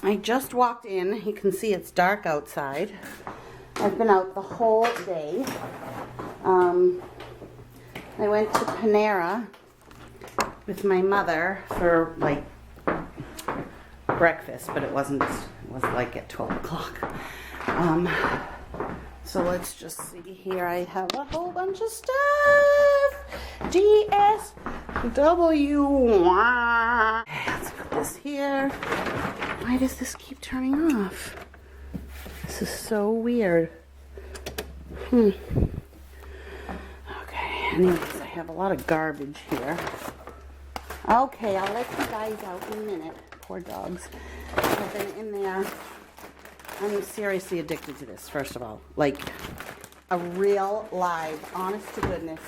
I just walked in. You can see it's dark outside. I've been out the whole day. I went to Panera with my mother for like breakfast, but it was like at 12 o'clock. So let's just see here. I have a whole bunch of stuff. DSW. Let's put this here. Why does this keep turning off? This is so weird. Okay, anyways, I have a lot of garbage here. Okay, I'll let you guys out in a minute. Poor dogs. I've been in there. I'm seriously addicted to this, first of all. Like, a real, live, honest to goodness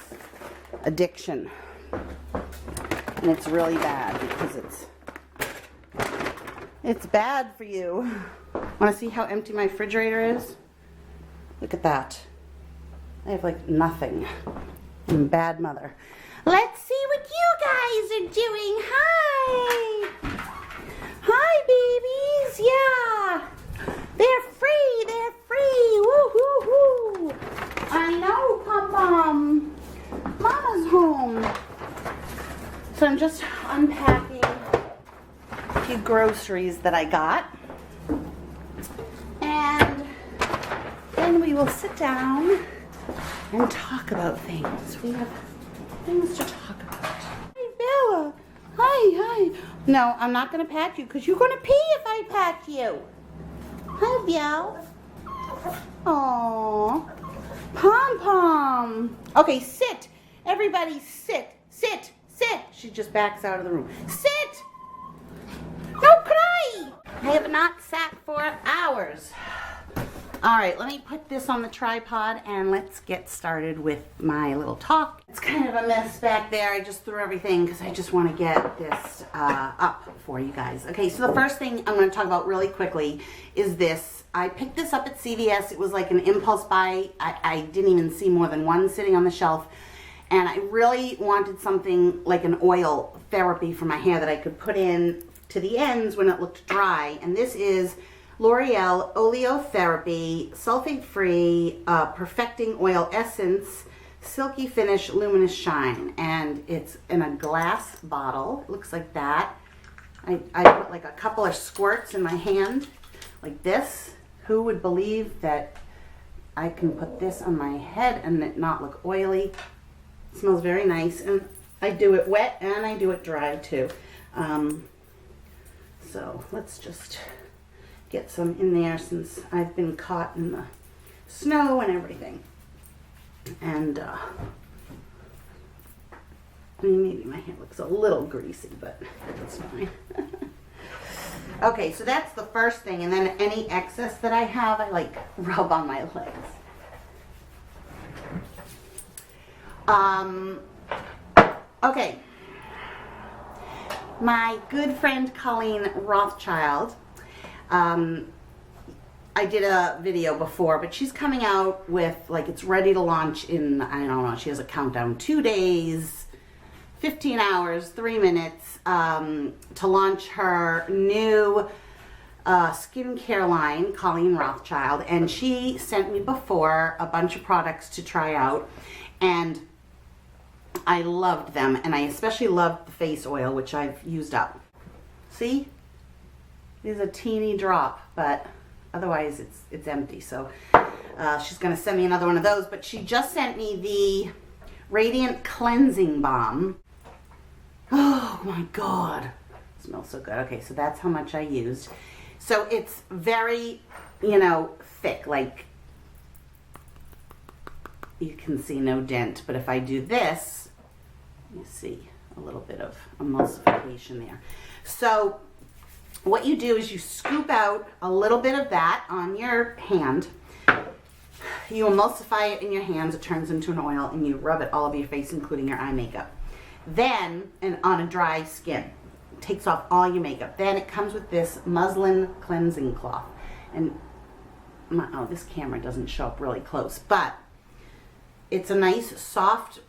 addiction. And it's really bad because it's bad for you. Want to see how empty my refrigerator is? Look at that. I have like nothing. I'm a bad mother. Let's see what you guys are doing. Hi! Hi, babies! Yeah! They're free! They're free! Woo-hoo-hoo! I know, Pom-Pom! Mama's home! So I'm just unpacking a few groceries that I got. And then we will sit down and talk about things. We have things to talk about. Hi, Bella. Hi. No, I'm not going to pat you because you're going to pee if I pat you. Hi, Belle. Aww. Pom-Pom. Okay, sit. Everybody sit. Sit. She just backs out of the room. Sit. Don't cry. I have not sat for hours. All right, let me put this on the tripod and let's get started with my little talk. It's kind of a mess back there. I just threw everything because I just want to get this up for you guys. Okay, so the first thing I'm going to talk about really quickly is this. I picked this up at CVS. It was like an impulse buy. I didn't even see more than one sitting on the shelf. And I really wanted something like an oil therapy for my hair that I could put in to the ends when it looked dry. And this is L'Oreal Oleotherapy Sulfate-Free Perfecting Oil Essence Silky Finish Luminous Shine. And it's in a glass bottle. It looks like that. I put like a couple of squirts in my hand like this. Who would believe that I can put this on my head and it not look oily? It smells very nice. And I do it wet and I do it dry too. So let's just get some in there since I've been caught in the snow and everything. And I mean, maybe my hair looks a little greasy, but it's fine. Okay, so that's the first thing. And then any excess that I have, I like rub on my legs. Okay. My good friend Colleen Rothschild, I did a video before, but she's coming out with, like, it's ready to launch in, I don't know, she has a countdown, 2 days, 15 hours, 3 minutes, to launch her new skincare line, Colleen Rothschild, and she sent me before a bunch of products to try out, and I loved them, and I especially loved the face oil, which I've used up. See? It is a teeny drop, but otherwise it's empty. So she's going to send me another one of those, but she just sent me the Radiant Cleansing Balm. Oh my God. It smells so good. Okay, so that's how much I used. So it's very, thick, like you can see no dent, but if I do this, you see a little bit of emulsification there. So what you do is you scoop out a little bit of that on your hand. You emulsify it in your hands, it turns into an oil, and you rub it all over your face, including your eye makeup. Then, and on a dry skin, it takes off all your makeup. Then it comes with this muslin cleansing cloth. And this camera doesn't show up really close, but it's a nice soft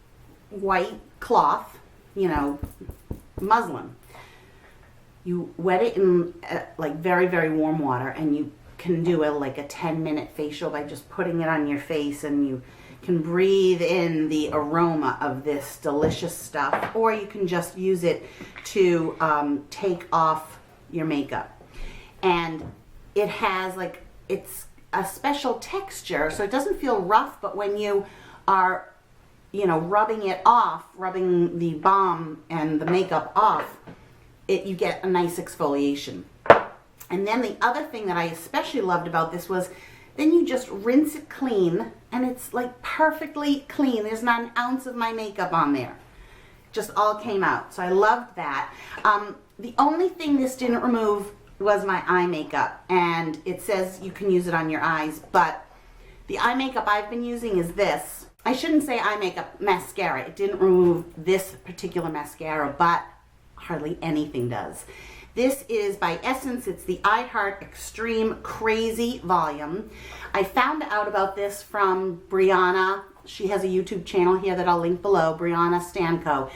white cloth, muslin. You wet it in like very, very warm water, and you can do like a 10-minute facial by just putting it on your face, and you can breathe in the aroma of this delicious stuff, or you can just use it to take off your makeup. And it has like, it's a special texture, so it doesn't feel rough, but when you are, you know, rubbing it off, rubbing the balm and the makeup off, you get a nice exfoliation. And then the other thing that I especially loved about this was then you just rinse it clean, and it's like perfectly clean. There's not an ounce of my makeup on there. Just all came out. So I loved that. The only thing this didn't remove was my eye makeup, and it says you can use it on your eyes, but the eye makeup I've been using is this. I shouldn't say eye makeup, mascara. It didn't remove this particular mascara, but hardly anything does. This is by Essence. It's the I Heart Extreme Crazy Volume. I found out about this from Brianna. She has a YouTube channel here that I'll link below, Brianna Stanco.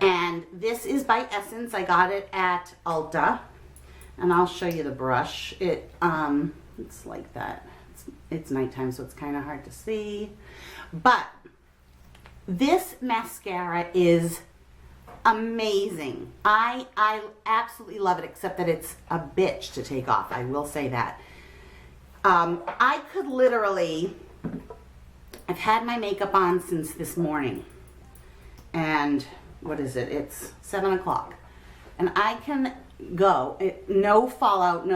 And this is by Essence. I got it at Ulta. And I'll show you the brush. It's like that. It's nighttime, so it's kind of hard to see. But this mascara is amazing. I absolutely love it, except that it's a bitch to take off. I will say that. I could literally, I've had my makeup on since this morning. And what is it? It's 7 o'clock. And I can go, no fallout,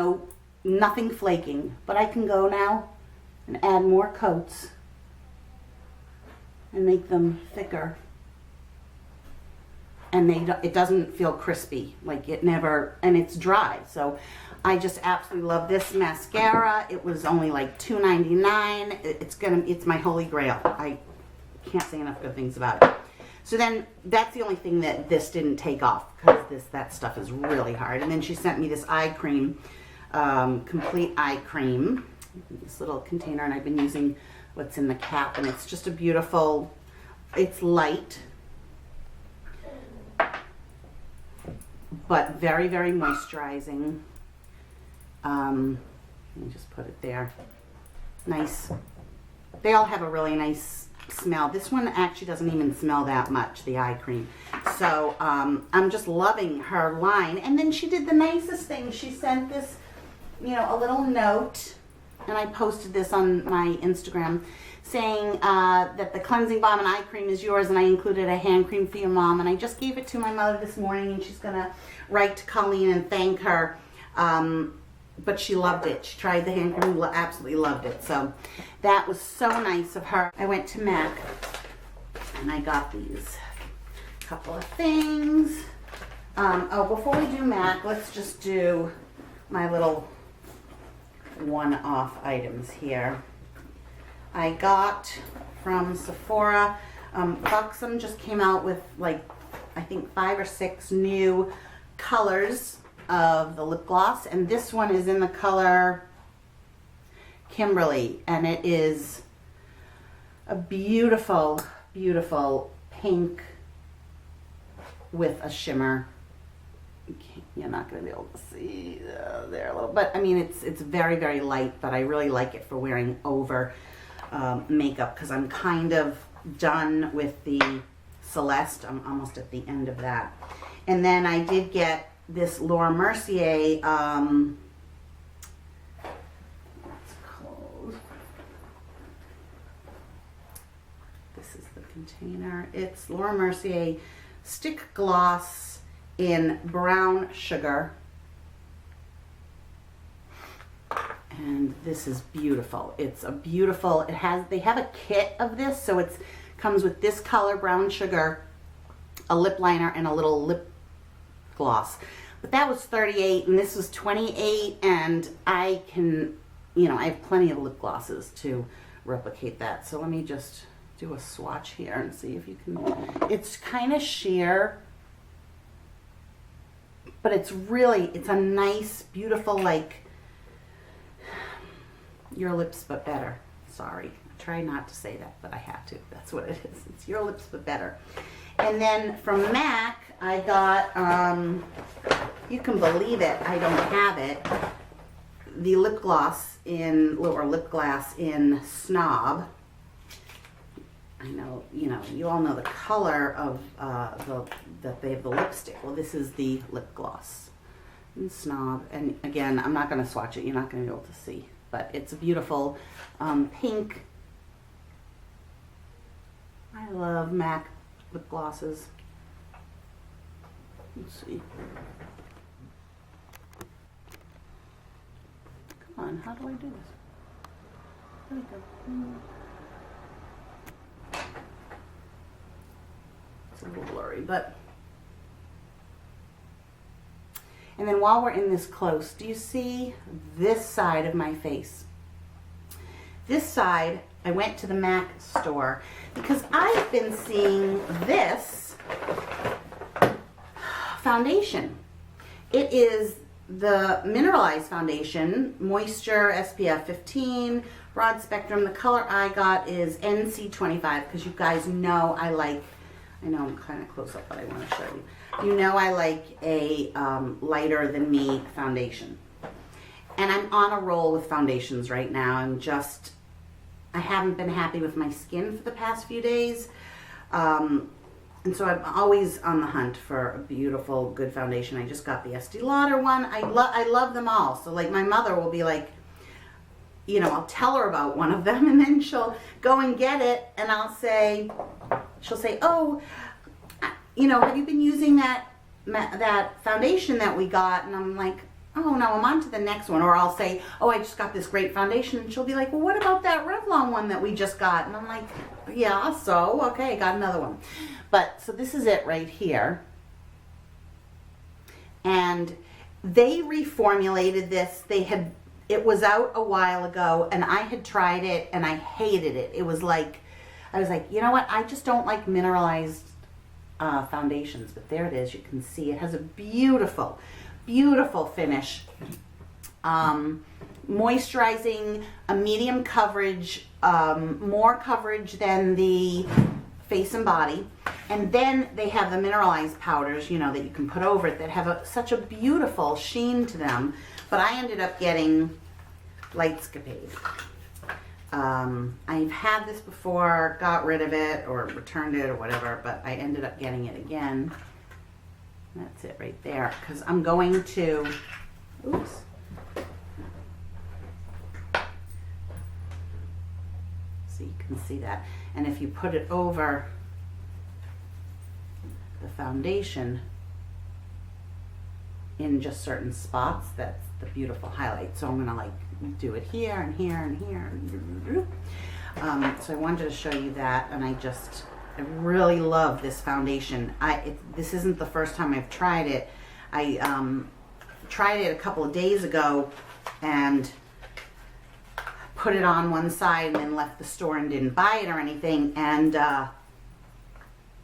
nothing flaking, but I can go now and add more coats and make them thicker. And it doesn't feel crispy, like it never, and it's dry. So I just absolutely love this mascara. It was only like $2.99. It's my holy grail. I can't say enough good things about it. So then that's the only thing that this didn't take off, because that stuff is really hard. And then she sent me this eye cream, complete eye cream, this little container, and I've been using what's in the cap, and it's just a beautiful, it's light, but very, very moisturizing. Let me just put it there. Nice. They all have a really nice smell. This one actually doesn't even smell that much, the eye cream. So I'm just loving her line. And then she did the nicest thing. She sent this, you know, a little note, and I posted this on my Instagram, saying that the cleansing balm and eye cream is yours, and I included a hand cream for your mom. And I just gave it to my mother this morning, and she's gonna write to Colleen and thank her. But she loved it. She tried the hand cream, absolutely loved it. So that was so nice of her. I went to MAC and I got these couple of things. Oh, before we do MAC, let's just do my little one-off items here. I got from Sephora, Buxom just came out with like, I think 5 or 6 new colors of the lip gloss, and this one is in the color Kimberly, and it is a beautiful, beautiful pink with a shimmer. You're not going to be able to see there a little, but I mean it's very, very light, but I really like it for wearing over makeup, because I'm kind of done with the Celeste. I'm almost at the end of that. And then I did get this Laura Mercier, this is the container. It's Laura Mercier Stick Gloss in Brown Sugar. And this is beautiful. It's a beautiful, they have a kit of this, so it comes with this color, Brown Sugar, a lip liner, and a little lip gloss. But that was $38 and this was $28, and I can, you know, I have plenty of lip glosses to replicate that. So let me just do a swatch here and see if you can. It's kind of sheer, but it's a nice, beautiful, like your lips but better. Sorry, I try not to say that, but I have to. That's what it is. It's your lips but better. And then from MAC, I got you can believe it, I don't have it. The lip gloss in, or lip glass in Snob. I know, you all know the color of that they have the lipstick. Well, this is the lip gloss in Snob. And again, I'm not going to swatch it. You're not going to be able to see. But it's a beautiful pink. I love MAC lip glosses. Let's see. Come on, how do I do this? There we go. It's a little blurry, but... And then while we're in this close, do you see this side of my face? This side, I went to the MAC store because I've been seeing this foundation. It is the mineralized foundation, moisture, SPF 15, broad spectrum. The color I got is NC25 because you guys know I know I'm kind of close up, but I want to show you. You know I like a lighter than me foundation. And I'm on a roll with foundations right now. I haven't been happy with my skin for the past few days. And so I'm always on the hunt for a beautiful, good foundation. I just got the Estee Lauder one. I love them all. So like my mother will be like, I'll tell her about one of them and then she'll go and get it and she'll say, oh, have you been using that foundation that we got? And I'm like, oh no, I'm on to the next one. Or I'll say, oh, I just got this great foundation. And she'll be like, well, what about that Revlon one that we just got? And I'm like, yeah, so, okay, got another one. But, so this is it right here. And they reformulated this. It was out a while ago and I had tried it and I hated it. It was like, I was like, you know what? I just don't like mineralized foundations, but there it is. You can see it has a beautiful, beautiful finish. Moisturizing, a medium coverage, more coverage than the face and body. And then they have the mineralized powders, that you can put over it that have such a beautiful sheen to them. But I ended up getting Lightscapade. I've had this before, got rid of it or returned it or whatever, but I ended up getting it again. That's it right there, because I'm going to, oops. So you can see that. And if you put it over the foundation in just certain spots, that's the beautiful highlight. So I'm gonna do it here and here and here. So I wanted to show you that, and I really love this foundation. This isn't the first time I've tried it. I tried it a couple of days ago and put it on one side and then left the store and didn't buy it or anything. And I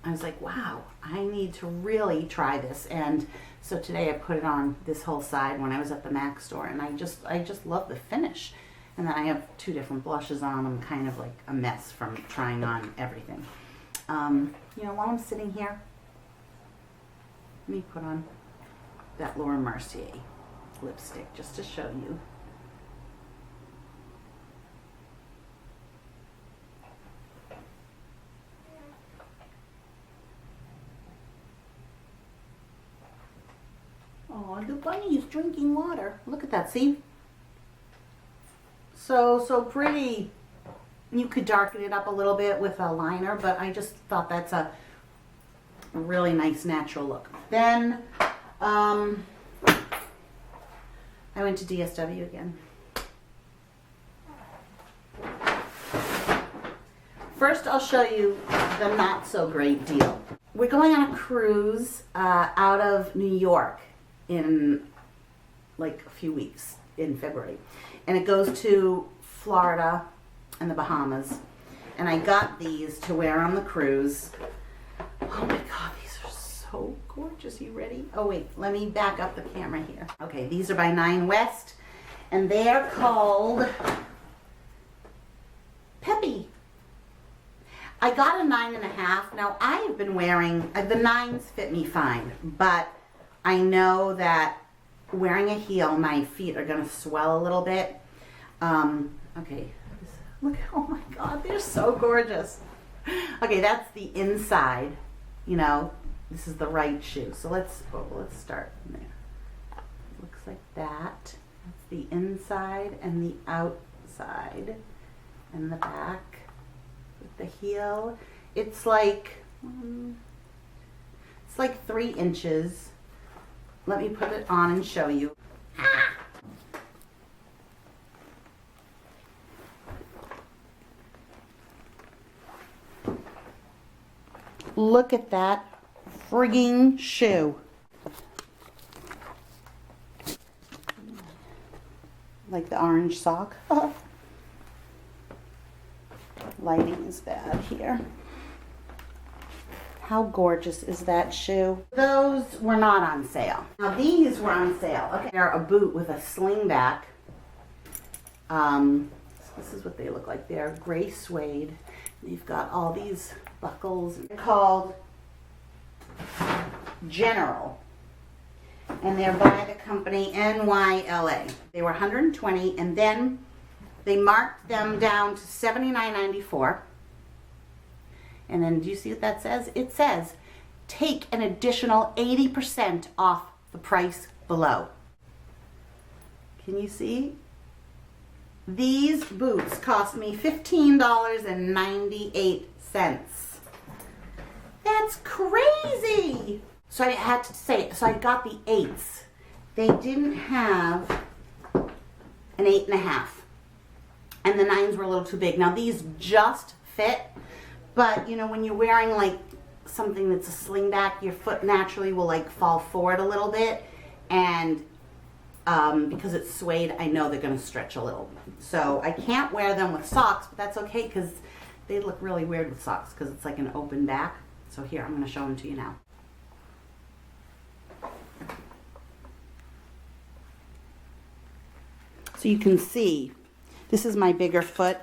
was like, wow, I need to really try this. And so today I put it on this whole side when I was at the MAC store, and I just love the finish. And then I have 2 different blushes on. I'm kind of like a mess from trying on everything. While I'm sitting here, let me put on that Laura Mercier lipstick just to show you. Oh, the bunny is drinking water. Look at that, see? So pretty. You could darken it up a little bit with a liner, but I just thought that's a really nice natural look. Then I went to DSW again. First, I'll show you the not so great deal. We're going on a cruise out of New York in like a few weeks in February, and it goes to Florida and the Bahamas, and I got these to wear on the cruise. Oh my god, these are so gorgeous. You ready? Oh wait, let me back up the camera here. Okay, these are by 9 West, and they're called Peppy. I got a 9.5. Now I have been wearing, the 9s fit me fine, but I know that wearing a heel, my feet are going to swell a little bit. Okay, look, oh my God, they're so gorgeous. Okay, that's the inside, you know, this is the right shoe. So let's start from there. Looks like that. That's the inside and the outside and the back with the heel. It's like 3 inches. Let me put it on and show you. Ah! Look at that frigging shoe. Like the orange sock. Lighting is bad here. How gorgeous is that shoe? Those were not on sale. Now these were on sale. Okay, they're a boot with a sling back. So this is what they look like. They're gray suede. They've got all these buckles. They're called General, and they're by the company NYLA. They were $120, and then they marked them down to $79.94. And then do you see what that says? It says, take an additional 80% off the price below. Can you see? These boots cost me $15.98. That's crazy. So I had to say, so I got the 8s. They didn't have an 8.5. And the 9s were a little too big. Now these just fit, but you know, when you're wearing like something that's a sling back, your foot naturally will like fall forward a little bit. And because it's suede, I know they're going to stretch a little. So I can't wear them with socks, but that's okay because they look really weird with socks because it's like an open back. So here, I'm going to show them to you now. So you can see, this is my bigger foot.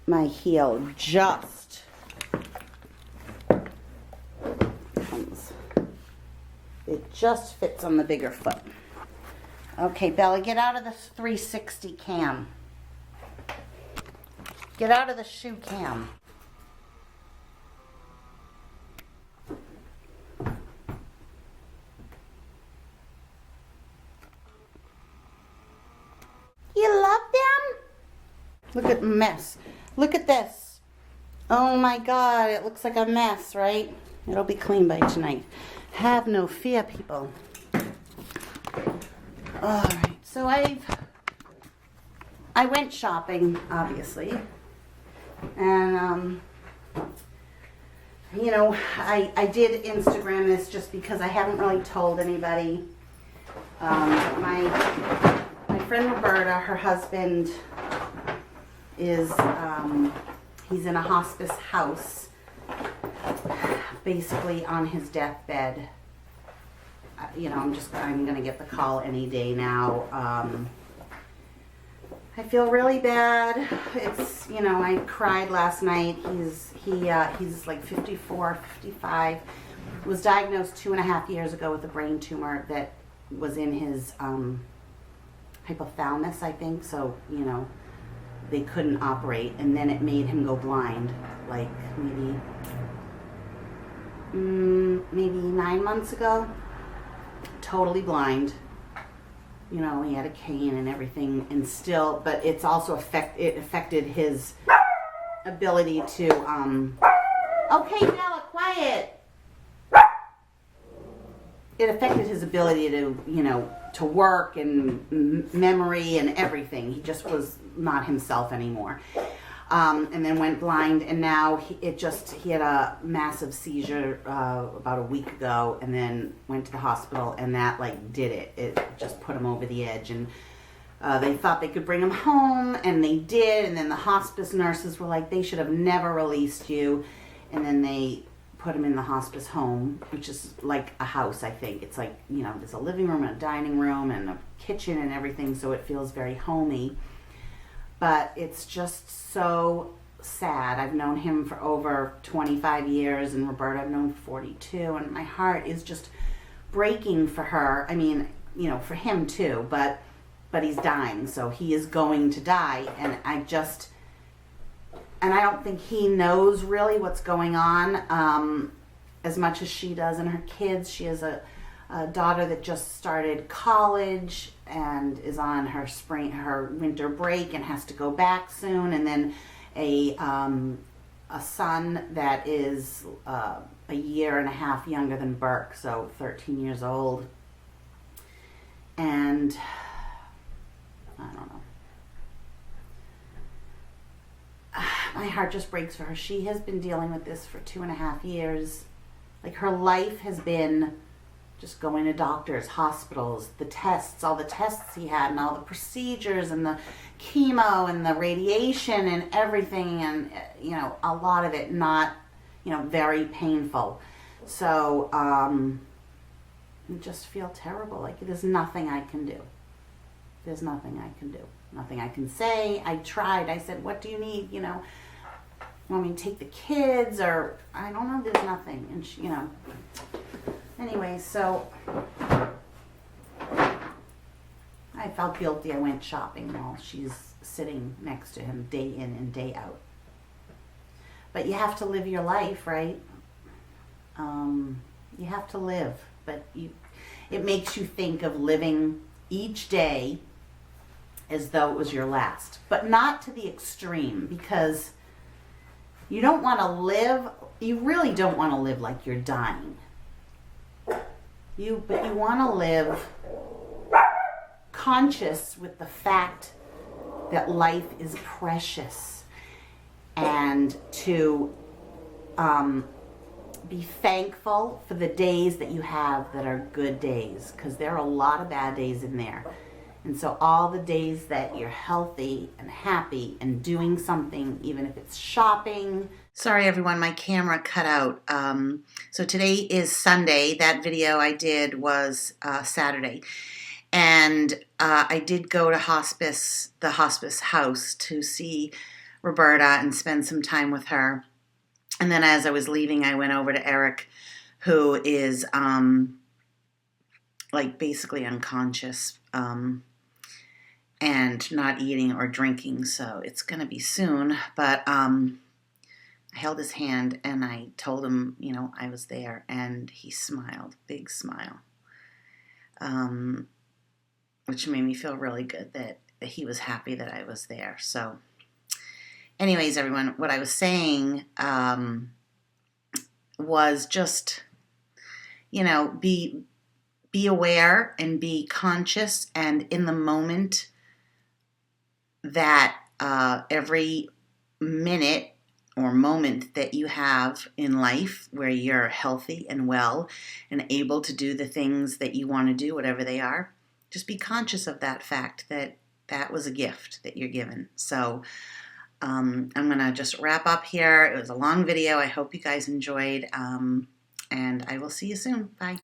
My heel just comes. It just fits on the bigger foot. Okay, Bella, get out of the 360 cam. Get out of the shoe cam. You love them? Look at the mess. Look at this. Oh my God, it looks like a mess, right? It'll be clean by tonight. Have no fear, people. All right, so I went shopping, obviously, and you know, I did Instagram this just because I haven't really told anybody. My friend Roberta, her husband is he's in a hospice house, basically on his deathbed. You know, I'm gonna get the call any day now. I feel really bad. It's, you know, I cried last night. He's like 54, 55. Was diagnosed 2.5 years ago with a brain tumor that was in his hypothalamus, I think. So, you know, they couldn't operate, and then it made him go blind, like maybe 9 months ago. Totally blind. You know, he had a cane and everything, and still, but it's also affected his ability to, okay, Bella, quiet. It affected his ability to, you know, to work and memory and everything. He just was not himself anymore. And then went blind, and now he had a massive seizure about a week ago, and then went to the hospital, and that like did it. It just put him over the edge, and they thought they could bring him home, and they did, and then the hospice nurses were like, they should have never released you, and then they put him in the hospice home, which is like a house, I think. It's like, you know, there's a living room and a dining room and a kitchen and everything, so it feels very homey. But it's just so sad. I've known him for over 25 years, and Roberta I've known for 42, and my heart is just breaking for her. I mean, you know, for him too, but he's dying, so he is going to die, and I don't think he knows really what's going on as much as she does and her kids. She has a daughter that just started college and is on her winter break and has to go back soon, and then a son that is a year and a half younger than Burke, so 13 years old. And I don't know. My heart just breaks for her. She has been dealing with this for 2.5 years. Like, her life has been just going to doctors, hospitals, the tests, all the tests he had, and all the procedures, and the chemo, and the radiation, and everything, and, you know, a lot of it not, you know, very painful. So, I just feel terrible. Like, there's nothing I can do. There's nothing I can do. Nothing I can say. I tried. I said, what do you need? You know, want me to take the kids? Or, I don't know. There's nothing. And she, you know. Anyway, so I felt guilty. I went shopping while she's sitting next to him day in and day out. But you have to live your life, right? You have to live. But it makes you think of living each day as though it was your last. But not to the extreme, because you don't want to live, you really don't want to live like you're dying. But you want to live conscious with the fact that life is precious, and to be thankful for the days that you have that are good days, because there are a lot of bad days in there. And so all the days that you're healthy and happy and doing something, even if it's shopping. Sorry everyone, my camera cut out. So today is Sunday. That video I did was Saturday. And I did go to the hospice house to see Roberta and spend some time with her. And then as I was leaving, I went over to Eric, who is like basically unconscious and not eating or drinking. So it's going to be soon. But I held his hand and I told him, you know, I was there. And he smiled, big smile, which made me feel really good that he was happy that I was there. So anyways, everyone, what I was saying was just, you know, be aware and be conscious and in the moment, that every minute or moment that you have in life where you're healthy and well and able to do the things that you want to do, whatever they are, just be conscious of that fact that that was a gift that you're given. So I'm going to just wrap up here. It was a long video. I hope you guys enjoyed, and I will see you soon. Bye.